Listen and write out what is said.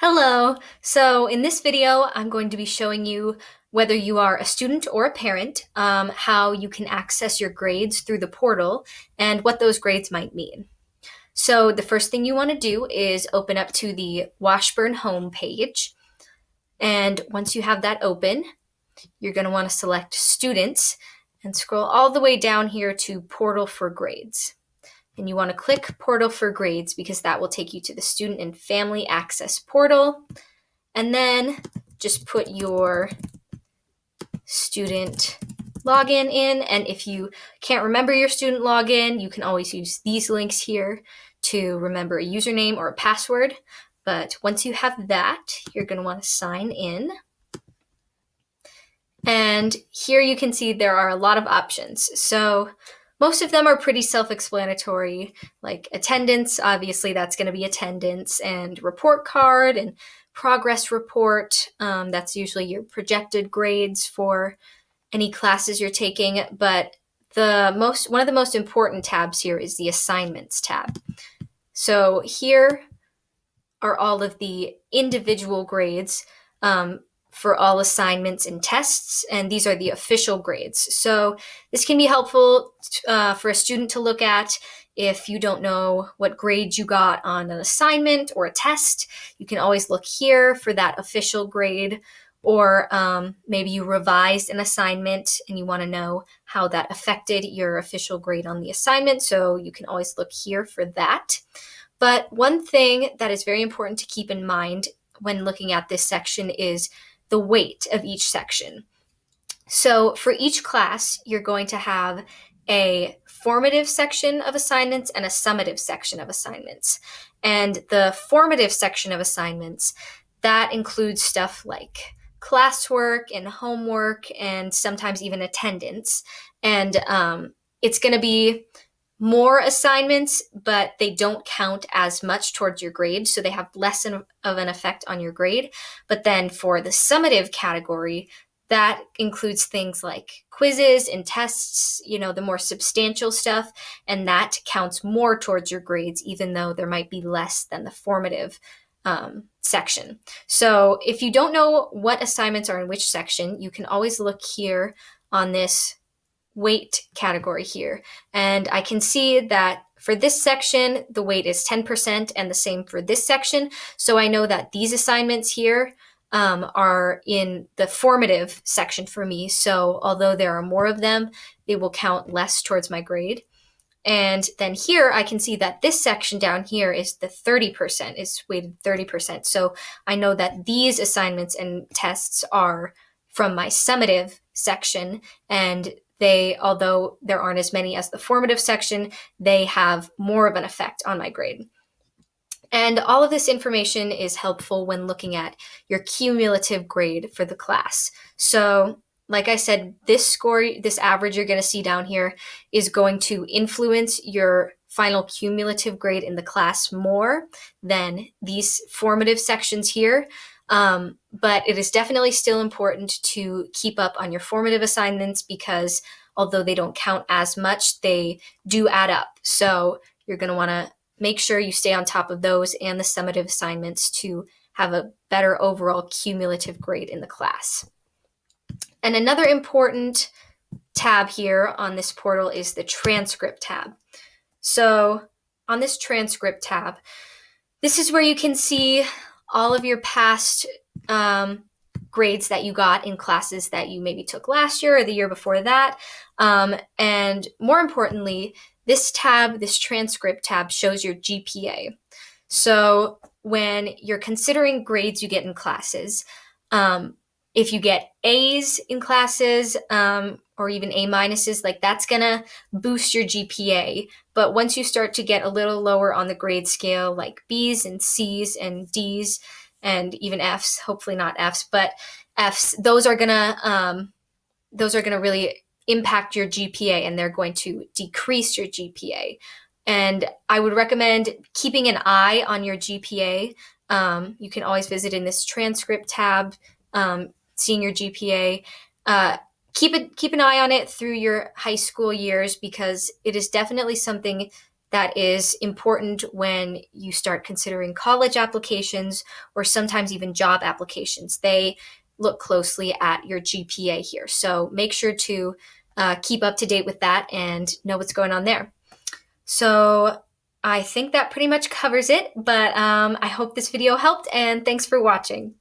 Hello! So in this video, I'm going to be showing you whether you are a student or a parent, how you can access your grades through the portal and what those grades might mean. So the first thing you want to do is open up to the Washburn home page. And once you have that open, you're going to want to select Students and scroll all the way down here to Portal for Grades. And you want to click Portal for Grades because that will take you to the Student and Family Access portal. And then just put your student login in. And if you can't remember your student login, you can always use these links here to remember a username or a password. But once you have that, you're going to want to sign in. And here you can see there are a lot of options. So most of them are pretty self-explanatory, like attendance, obviously that's going to be attendance, and report card and progress report. That's usually your projected grades for any classes you're taking. But one of the most important tabs here is the assignments tab. So here are all of the individual grades for all assignments and tests, and these are the official grades. So this can be helpful for a student to look at if you don't know what grade you got on an assignment or a test. You can always look here for that official grade, or maybe you revised an assignment and you want to know how that affected your official grade on the assignment, so you can always look here for that. But one thing that is very important to keep in mind when looking at this section is the weight of each section. So for each class, you're going to have a formative section of assignments and a summative section of assignments. And the formative section of assignments, that includes stuff like classwork and homework and sometimes even attendance. And it's going to be more assignments, but they don't count as much towards your grade, so they have less of an effect on your grade. But then for the summative category, that includes things like quizzes and tests, the more substantial stuff, and that counts more towards your grades, even though there might be less than the formative section. So if you don't know what assignments are in which section, you can always look here on this weight category here. And I can see that for this section, the weight is 10% and the same for this section. So I know that these assignments here are in the formative section for me. So although there are more of them, they will count less towards my grade. And then here I can see that this section down here is the 30%, is weighted 30%. So I know that these assignments and tests are from my summative section, and although there aren't as many as the formative section, they have more of an effect on my grade. And all of this information is helpful when looking at your cumulative grade for the class. So like I said, this score, this average you're going to see down here is going to influence your final cumulative grade in the class more than these formative sections here. But it is definitely still important to keep up on your formative assignments because although they don't count as much, they do add up. So you're going to want to make sure you stay on top of those and the summative assignments to have a better overall cumulative grade in the class. And another important tab here on this portal is the Transcript tab. So on this Transcript tab, this is where you can see all of your past grades that you got in classes that you maybe took last year or the year before that. And more importantly, this Transcript tab shows your GPA. So when you're considering grades you get in classes, if you get A's in classes, or even A minuses, like that's gonna boost your GPA. But once you start to get a little lower on the grade scale, like B's and C's and D's and even F's, hopefully not F's, but F's, those are gonna really impact your GPA, and they're going to decrease your GPA. And I would recommend keeping an eye on your GPA. You can always visit in this Transcript tab, seeing your GPA. Keep an eye on it through your high school years because it is definitely something that is important when you start considering college applications or sometimes even job applications. They look closely at your GPA here. So make sure to keep up to date with that and know what's going on there. So I think that pretty much covers it, but I hope this video helped, and thanks for watching.